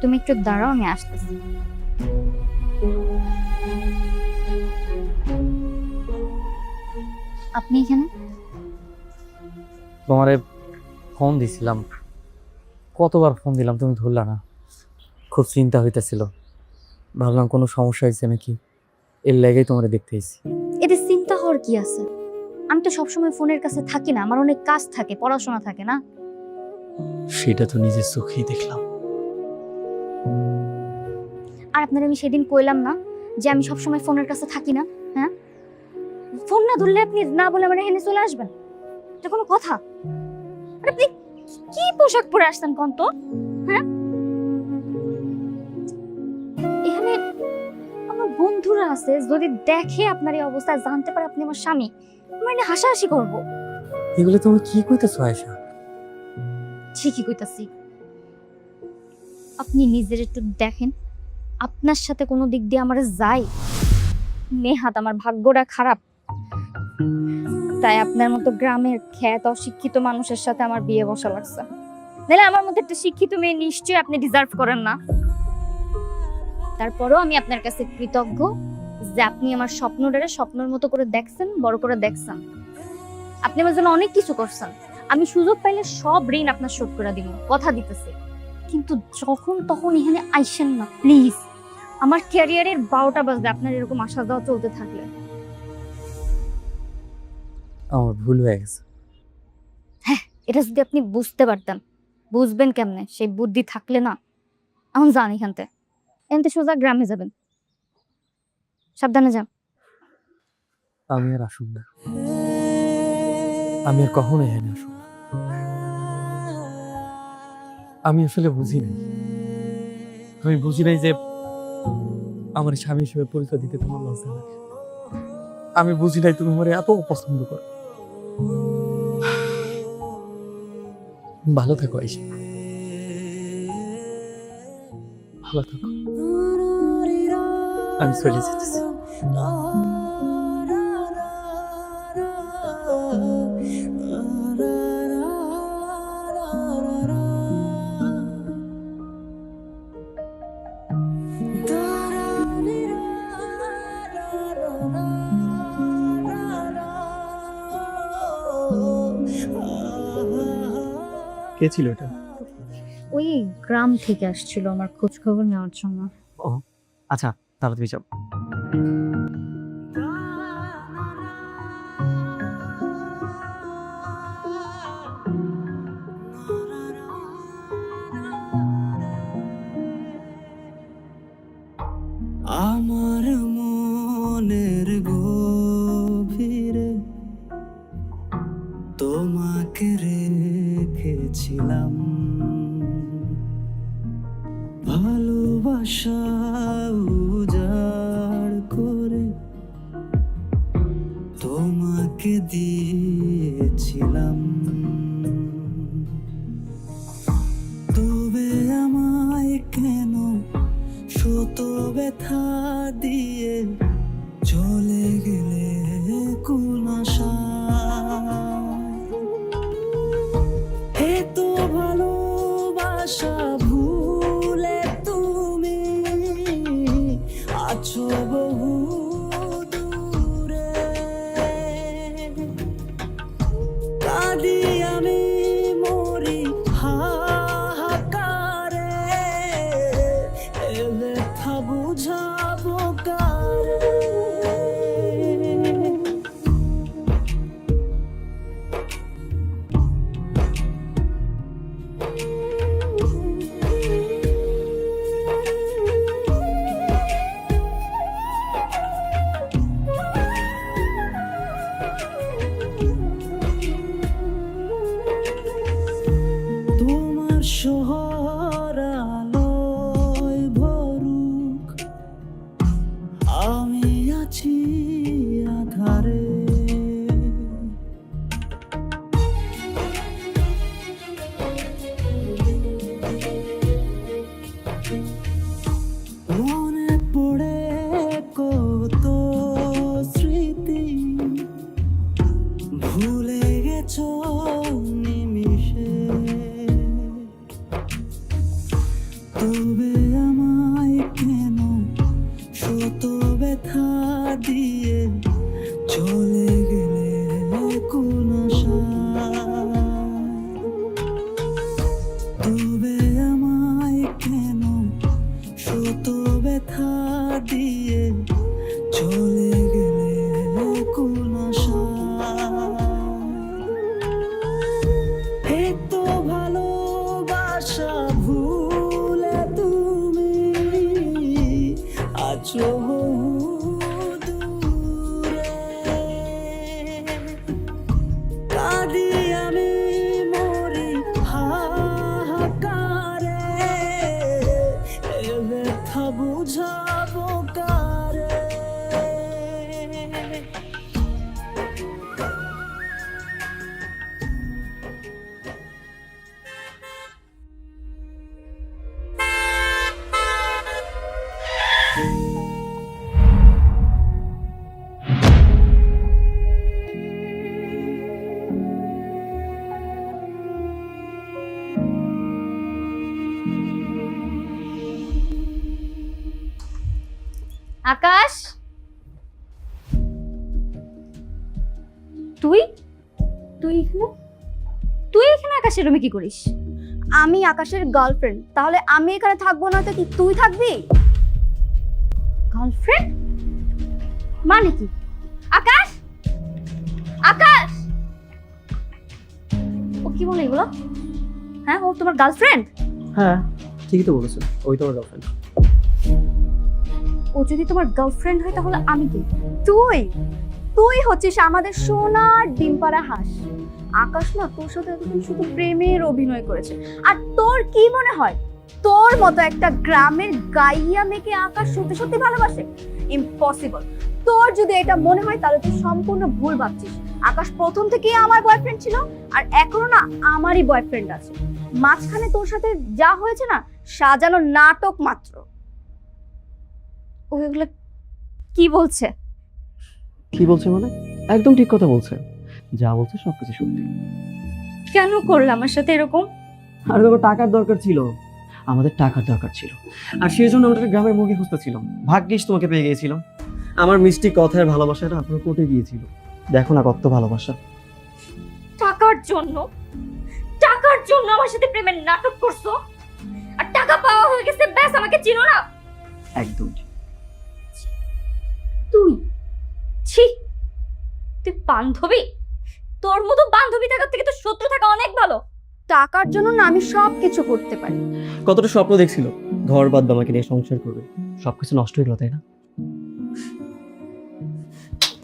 তুমি একটু দাঁড়াও, আমি আসতেছি। আপনি এখানে? তোমারে ফোন দিছিলাম, কতবার ফোন দিলাম তুমি ধরলা না। খুব চিন্তা হইতেছিল, ভাবলাম কোনো সমস্যা হয়েছে নাকি, এর লেগেই তোমারে দেখতে এসেছি। এতে চিন্তা হওয়ার কি আছে? আমি তো সবসময় ফোনের কাছে থাকি না, আমার অনেক কাজ থাকে, পড়াশোনা থাকে না। সেটা তো নিজের চোখেই দেখলাম। আর আপনার আমি সেদিন কইলাম না যে আমি সবসময় ফোনের কাছে থাকি না? হ্যাঁ, ফোন না ধরলে আপনি না বলে আমার এখানে চলে আসবেন, এটা কোনো কথা? আর আপনি কি পোশাক পরে আসছেন কোন তো? হ্যাঁ, এখানে আমার বন্ধুরা আছে, যদি দেখে আপনার এই অবস্থা, জানতে পারে আপনি আমার স্বামী, আমার নিয়ে হাসাহাসি করবো। এগুলো তুমি কি কইতেছো আয়েশা? ঠিকই কইতাছি। আপনি নিজের একটু দেখেন, আপনার সাথে কোনো দিক দিয়ে আমার যায়? নেহাত আমার ভাগ্যটা খারাপ, তাই আপনার মতো গ্রামের খ্যাত অশিক্ষিত মানুষের সাথে আমার বিয়ে বসা লাগছে। নাহলে আমার মতো একটা শিক্ষিত মেয়ে নিশ্চয়ই আপনি ডিজার্ভ করেন না। তারপরেও আমি আপনার কাছে কৃতজ্ঞ যে আপনি আমার স্বপ্নটারে স্বপ্নের মতো করে দেখছেন, বড় করে দেখছেন। আপনি আমার জন্য অনেক কিছু করছেন, আমি সুযোগ পাইলে সব ঋণ আপনার শোধ করে দিব, কথা দিতেছি। কিন্তু যখন তখন এখানে আইসেন না প্লিজ। আমার ক্যারিয়ারের 12টা বাজবে আপনার এরকম আসা যাওয়া চলতে থাকলে। আমার ভুল হয়ে গেছে। এটা যদি আপনি বুঝতে পারতেন, বুঝবেন কেমনে? সেই বুদ্ধি থাকলে না, এখন যান এখানতে, এনতে সোজা গ্রামে যাবেন, সাবধানে যান। আমি আর আসুন না, আমি আর কখনো এখানে আসুন না। আমি আসলে বুঝি নাই, আমি বুঝি নাই যে আমার স্বামী হিসেবে পরিচয় দিতে তোমার লজ্জা লাগে। আমি বুঝি নাই তুমি আমার এত অপছন্দ করো। ভালো থাকো আয়েশা, ভালো থাকো। আমি চলে যেতেছি। কে ছিল এটা? ওই গ্রাম থেকে আসছিল আমার খোঁজ খবর নেওয়ার জন্য। আচ্ছা, তাহলে তুমি যাও। আমার মনের গভীরে তোমাকে রেখেছিলাম, ভালোবাসা উজাড় করে তোমাকে দিয়েছিলাম। তবে আমায় কেন শত ব্যথা দিয়ে চলে গেলে কোন আশায়? এত ভালোবাসা ভুলে তুমি আছো বহু দূরে। কাঁদি আমি মরি হাহাকারে, এ ব্যথা বুঝাবো কারে? তোমার শহর আলোয় ভরুক, আমি আছি আধারে। মনে পড়ে কত স্মৃতি, ভুলে গেছো নিমিষে। তবে আমায় কেন শত ব্যথা দিয়ে চলে গেলে কোন আশায়? তবে আমায় কেন শত ব্যথা দিয়ে চলে গেলে কোন আশায়? আকাশ, তুই তুই এখানে তুই এখানে আকাশের রুমে কি করিস? আমি আকাশের গার্লফ্রেন্ড, তাহলে আমি এখানে থাকবো না তো কি তুই থাকবি? গার্লফ্রেন্ড মানে কি? আকাশ, আকাশ, ও কি বলে এগুলো? হ্যাঁ, ও তোমার গার্লফ্রেন্ড? হ্যাঁ, ঠিকই তো বলেছো, ওই তোমার গার্লফ্রেন্ড। ও যদি তোমার গার্লফ্রেন্ড হয় তাহলে আমি কি? তুই তুই হচ্ছিস আমাদের সোনার ডিমপাড়া হাঁস। আকাশ না তোর সাথে এতদিন শুধু প্রেমের অভিনয় করেছে। আর তোর কি মনে হয় তোর মতো একটা গ্রামের গাইয়া মেয়েকে আকাশ সত্যি সত্যি ভালোবাসে? ইম্পসিবল। তোর যদি এটা মনে হয় তাহলে তুই সম্পূর্ণ ভুল ভাবছিস। আকাশ প্রথম থেকেই আমার বয়ফ্রেন্ড ছিল, আর এখনো না আমারই বয়ফ্রেন্ড আছে। মাঝখানে তোর সাথে যা হয়েছে না, সাজানো নাটক মাত্র। ও এগুলো কি বলছে? কি বলছে মানে? একদম ঠিক কথা বলছে, যা বলছে সবকিছু সত্যি। কেন করলে আমার সাথে এরকম? আর বাবা টাকার দরকার ছিল, আমাদের টাকার দরকার ছিল, আর সেই জন্য আমরা একটা গ্রামের মুরগি খুঁজতেছিলাম। ভাগ্যিস তোমাকে পেয়ে গিয়েছিলাম। আমার মিষ্টি কথার ভালোবাসাটা আপনার কোটে গিয়েছিল। দেখো না কত ভালোবাসা। টাকার জন্য, টাকার জন্য আমার সাথে প্রেমের নাটক করছো, আর টাকা পাওয়া হয়ে গেছে, ব্যাস আমাকে চিনো না। একদম ঠিক। তুই ছি, তুই বান্ধবী? তোর মতো বান্ধবী থাকার থেকে তো শত্রু থাকা অনেক ভালো। টাকার জন্য না আমি সব কিছু করতে পারি। কতটা স্বপ্ন দেখছিল ঘর বাদ আমাকে নিয়ে সংসার করবে, সবকিছু নষ্ট হয়ে গেল, তাই না?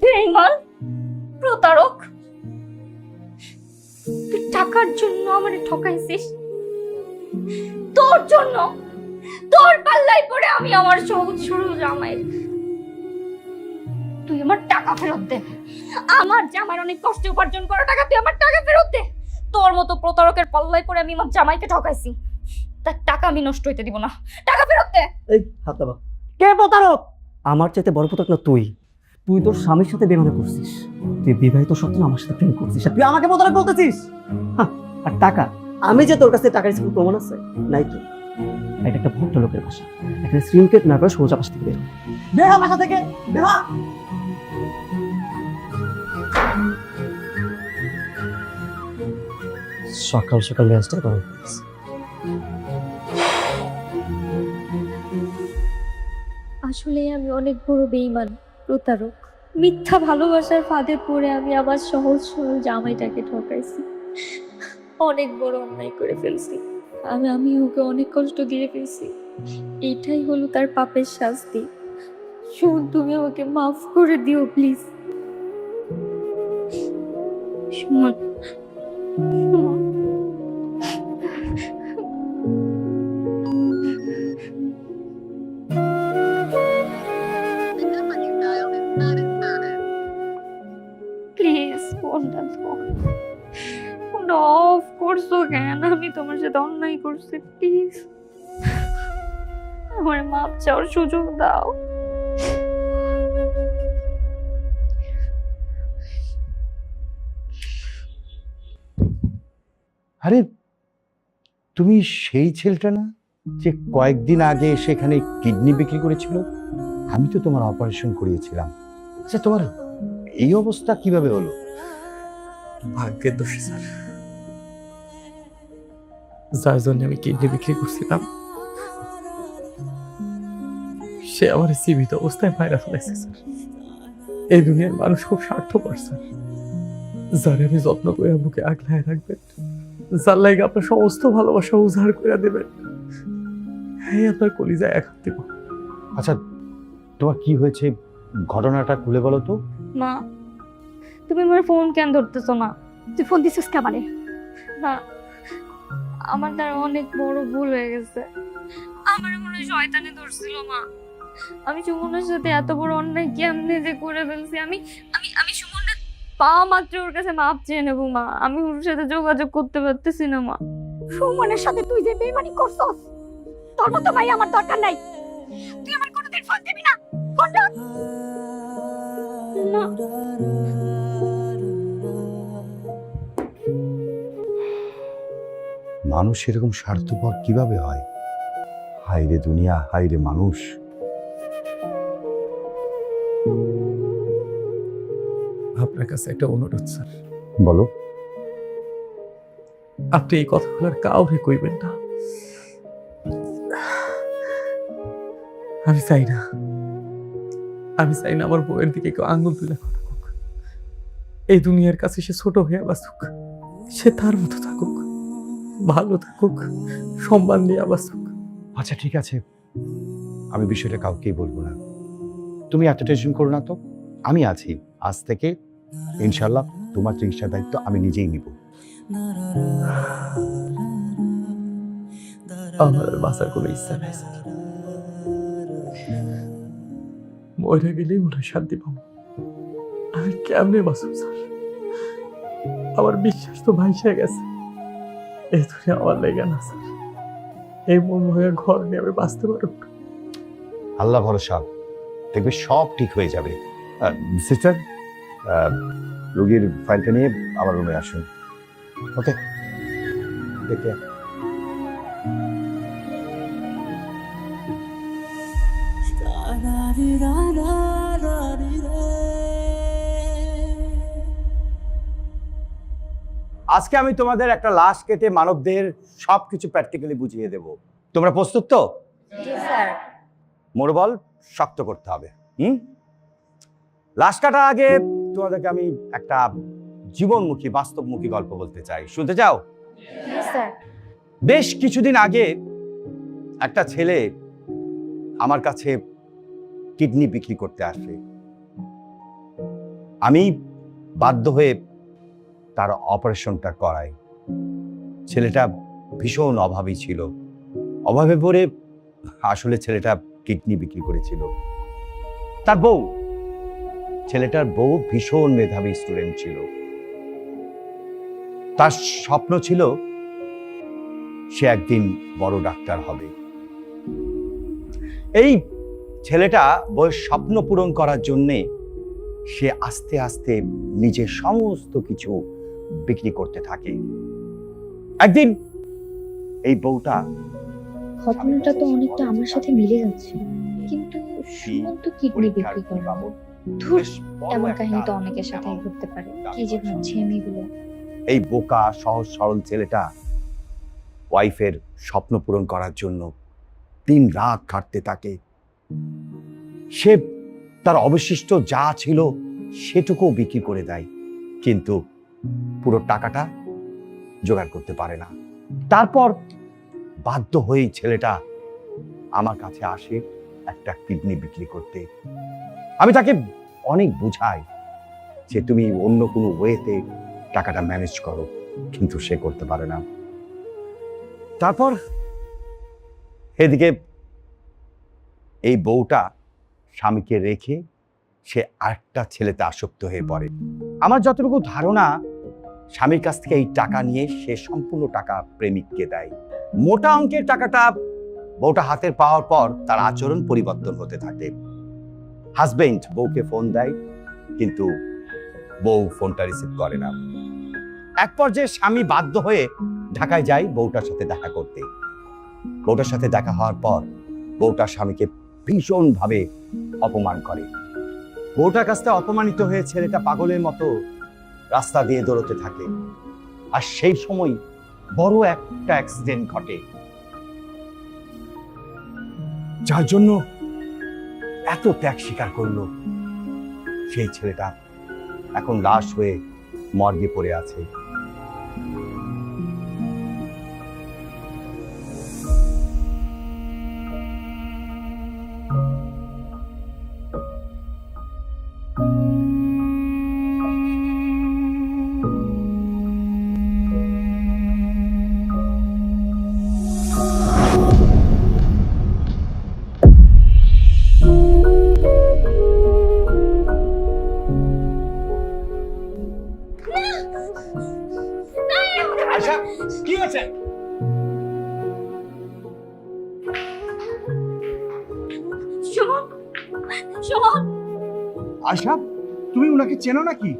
বেঈমান, প্রতারক, তুই টাকার জন্য আমারে ঠকাইছিস। তোর জন্য, তোর পাল্লায় পড়ে আমি আমার সহজ সরল জামাই। তুই আমার টাকা ফেরত দে। আমার জামাইয়ের অনেক কষ্টে উপার্জন করা টাকা, তুই আমার টাকা ফেরত দে। তোর মতো প্রতারকের পাল্লায় পড়ে আমি আমার জামাইকে ঠকাইছি, তার টাকা আমি নষ্ট হইতে দিব না। টাকা ফেরত দে। এই হাত দাবা। কে প্রতারক? আমার চাইতে বড় প্রতারক না তুই। তুই তোর স্বামীর সাথে বেমানা করছিস, তুই বিবাহিত সত্ত্বেও আমার সাথে প্রেম করছিস, আর তুই আমাকে প্রতারক বলতেছিস। আর টাকা, আমি যে তোর কাছে টাকার স্কুল প্রমাণ আছে নাই তো। এটা একটা ভদ্র লোকের ভাষা, এখানে শ্রীমকেট না করে সোজা পাশ থেকে বের হ। বের হ বাসা থেকে, বের হ। সকাল সকাল রেস্টটা করো। আসলে আমি অনেক বড় বেঈমান, প্রতারক। মিথ্যা ভালোবাসার ফাঁদে পড়ে আমি আমার সহজ সরল জামাইটাকে ঠকাইছি। অনেক বড় অন্যায় করে ফেলছি। আমি ওকে অনেক কষ্ট দিয়ে ফেলছি। এটাই হলো তার পাপের শাস্তি। শোন, তুমি আমাকে মাফ করে দিও প্লিজ। শোন, শোন। প্লিজ ফোনটা অফ করছো কেন? আমি তোমার সাথে অন্যায় করছি, প্লিজ আমার মাপ চাওয়ার সুযোগ দাও। আরে তুমি সেই ছেলেটা না যে কয়েকদিন আগে সেখানে কিডনি বিক্রি করেছিল? আমি তো তোমার অপারেশন করিয়েছিলাম। আচ্ছা, তোমার এই অবস্থা কিভাবে হলো? ভাগ্যের দোষী স্যার, যার জন্য আমি কিডনি বিক্রি করছিলাম সে আমার জীবিত অবস্থায় মায়েরা ফেলাইছে স্যার। এই দুনিয়ার মানুষ খুব স্বার্থপর স্যার, যারে আমি যত্ন করে বুকে আগলায় রাখবেন, যার লাগে আপনার সমস্ত ভালোবাসা উজাড় করে দেবেন, এই আপনার কলিজায় এক দিব। আচ্ছা, তোমার কি হয়েছে ঘটনাটা খুলে বলো তো। মা, তুমি আমার ফোন কেন ধরতেছো না? তুই ফোন দিছিস কেমনে? না, আমার দ্বারা অনেক বড় ভুল হয়ে গেছে। আমার মনে হয় শয়তানে ধরছিল মা। আমি সুমনের সাথে এত বড় অন্যায় কেমনে যে করে ফেলছি। আমি আমি আমি সুমনের পাওয়া মাত্র ওর কাছে মাপ চেয়ে নেবো মা। আমি ওর সাথে যোগাযোগ করতে পারতেছি না মা। সুমনের সাথে তুই যে বেইমানি করছস, তোর মতো ভাই আমার দরকার নাই। তুই আমার কোনোদিন ফোন দিবি না। ফোন রাখ। না, মানুষ এরকম স্বার্থপর কিভাবে হয়? হায় রে দুনিয়া, হায় রে মানুষ। আপনার কাছে একটা অনুরোধ স্যার। বলো। আপনি এই কথাগুলো আর কাউকে কইবেন না। আমি চাই না আমার বউয়ের দিকে কেউ আঙুল তুলে কথা হোক। এই দুনিয়ার কাছে সে ছোট হয়ে বাঁচুক, সে তার মতো থাকুক, ভালো থাকুক, সম্মান নিয়ে বাঁচুক। আচ্ছা ঠিক আছে, আমি বিষয়টা কাউকেই বলবো না। তুমি এত টেনশন করো না তো, আমি আছি। আজ থেকে ইনশাল্লাহ তোমার চিকিৎসার দায়িত্ব আমি নিজেই নিব। আমার আর বাঁচার কোনো ইচ্ছা নাই স্যার। মরে গেলেই মনে হয় শান্তি পাবো। আমি কেমনে বাঁচব স্যার? আমার বিশ্বাস তো ভাইসা গেছে। এই দুনিয়া আমার লেগে না স্যার। এই মন ভয়ে ঘর নিয়ে আমি বাঁচতে পারব না। আল্লাহ ভরসা, দেখবে সব ঠিক হয়ে যাবে। সিস্টার, রোগীর ফাইলটা নিয়ে আমার রুমে আসুন। ওকে, টেক কেয়ার। আজকে আমি তোমাদের একটা লাশ কেটে মানবদের সবকিছু প্র্যাকটিক্যালি বুঝিয়ে দেব। তোমরা প্রস্তুত তো? জি স্যার। মনোবল শক্ত করতে হবে। লাশ কাটার আগে তোমাদেরকে আমি একটা জীবনমুখী বাস্তবমুখী গল্প বলতে চাই। শুনতে চাও? জি স্যার। বেশ কিছুদিন আগে একটা ছেলে আমার কাছে কিডনি বিক্রি করতে আসে। আমি বাধ্য হয়ে তার অপারেশনটা করাই। ছেলেটা ভীষণ অভাবী ছিল। অভাবে পড়ে আসলে ছেলেটা কিডনি বিক্রি করেছিল। ছেলেটার বউ ভীষণ মেধাবী স্টুডেন্ট ছিল। তার স্বপ্ন ছিল সে একদিন বড় ডাক্তার হবে। এই ছেলেটা বউয়ের স্বপ্ন পূরণ করার জন্যে সে আস্তে আস্তে নিজের সমস্ত কিছু বিক্রি করতে থাকে। একদিন এই বউটা, ঘটনাটা তো অনেকটা আমার সাথে মিলে যাচ্ছে, কিন্তু সুমন তো কিডনি বিক্রি করে। ধুর, এমন কাহিনী তো অনেকের সাথেই ঘটতে পারে। কি যে ভাবছি আমি এগুলো। এই বোকা সহজ সরল ছেলেটা ওয়াইফের স্বপ্ন পূরণ করার জন্য দিন রাত খাটতে থাকে। সে তার অবশিষ্ট যা ছিল সেটুকু বিক্রি করে দেয়, কিন্তু পুরো টাকাটা জোগাড় করতে পারে না। তারপর বাধ্য হয়েই ছেলেটা আমার কাছে আসে একটা কিডনি বিক্রি করতে। আমি তাকে অনেক বুঝাই যে তুমি অন্য কোনো ওয়েতে টাকাটা ম্যানেজ করো, কিন্তু সে করতে পারে না। তারপর এদিকে এই বউটা স্বামীকে রেখে সে আরেকটা ছেলেতে আসক্ত হয়ে পড়ে। আমার যতটুকু ধারণা, স্বামীর কাছ থেকে এই টাকা নিয়ে সে সম্পূর্ণ টাকা প্রেমিককে দেয়। মোটা অঙ্কের টাকাটা বউটা হাতের পাওয়ার পর তার আচরণ পরিবর্তন হতে থাকে। হাজবেন্ড বউকে ফোন দেয়, কিন্তু বউ ফোনটা রিসিভ করে না। এক পর্যায়ে স্বামী বাধ্য হয়ে ঢাকায় যায় বউটার সাথে দেখা করতে। বউটার সাথে দেখা হওয়ার পর বউটার স্বামীকে ভীষণভাবে অপমান করে। বউটার কাছ থেকে অপমানিত হয়ে ছেলেটা পাগলের মতো রাস্তা দিয়ে দৌড়তে থাকে। আর সেই সময় বড় একটা অ্যাক্সিডেন্ট ঘটে, যার জন্য এত ত্যাগ স্বীকার করলো। সেই ছেলেটা এখন লাশ হয়ে মর্গে পড়ে আছে। আয়শা, কি হয়েছে? সুমন, সুমন, আয়শা, তুমি ওনাকে চেনো নাকি?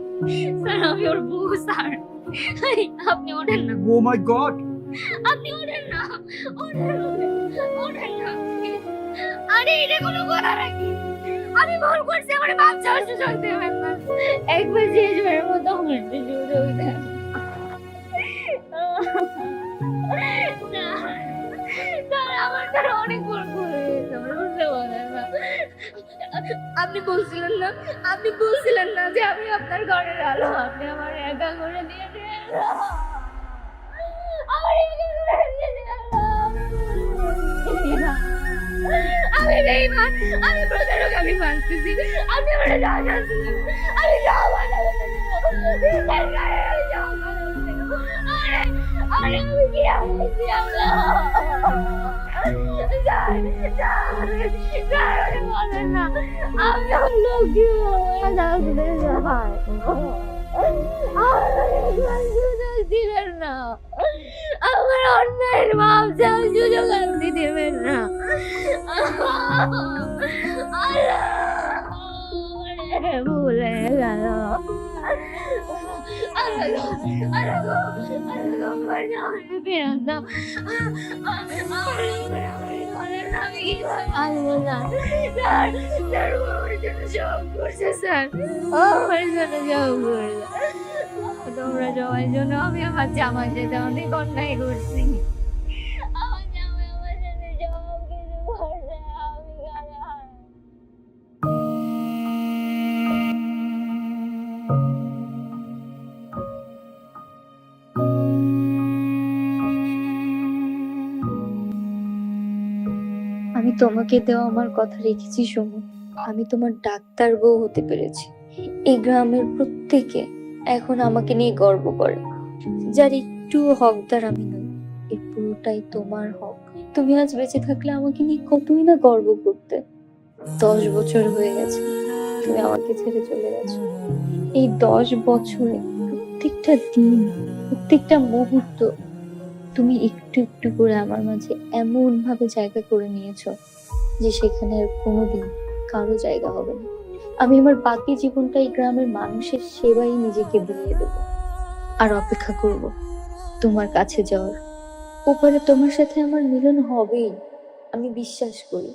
স্যার আমি ওর বউ স্যার। আপনি ওঠেন না, ও মাই গড, আপনি ওঠেন না, ওঠেন না। আরে এটা কোনো কথা নাকি? আমি ভুল করছি, আমার মাপ চাওয়ার সুযোগ দেবেন না। একবার শেষবারের মতো আমার সুযোগ দেন। না, না, আমার দ্বারা অনেক বড় ভুল হয়ে গেছে, আমার বুঝতে পারেন না। আপনি বলছিলেন না যে আমি আপনার ঘরের আলো, আপনি আমার একা করে দিয়ে দিলেন। আমার একা করে দিয়ে দিলেন। আমি বেঈমান, আমি প্রতারক, আমি মানতেছি। আপনি আমার যা শাস্তি দিন, আমি যাও বানাবো। আমি কি বলেন না, আমি লোক দিবেন না, আমার অন্যায়ের মাপ যাওয়ার সুযোগ আপনি দেবেন না। ভুলে গেল। তোমরা সবাই জন্য আমি আমার জামাই যেতে অনেক অন্যায় করছি। আমার জামাই আমার সাথে সব কিছু করছে, আমি গালাগাল। আমি তোমাকে দেওয়া আমার কথা রেখেছি শোনো, আমি তোমার ডাক্তার বউ হতে পেরেছি। এই গ্রামের প্রত্যেকে এখন আমাকে নিয়ে গর্ব করে, যার একটু হকদার আমি নই, এর পুরোটাই তোমার হক। তুমি আজ বেঁচে থাকলে আমাকে নিয়ে কতই না গর্ব করতে। 10 বছর হয়ে গেছে তুমি আমাকে ছেড়ে চলে গেছো। এই 10 বছরে প্রত্যেকটা দিন, প্রত্যেকটা মুহূর্ত তুমি একটু একটু করে আমার মাঝে এমন ভাবে জায়গা করে নিয়েছো যে সেখানে আর কোনোদিন কারো জায়গা হবে না। আমি আমার বাকি জীবনটা এই গ্রামের মানুষের সেবাই নিজেকে বিলিয়ে দেব, আর অপেক্ষা করব তোমার কাছে যাওয়ার। ওপারে তোমার সাথে আমার মিলন হবেই, আমি বিশ্বাস করি।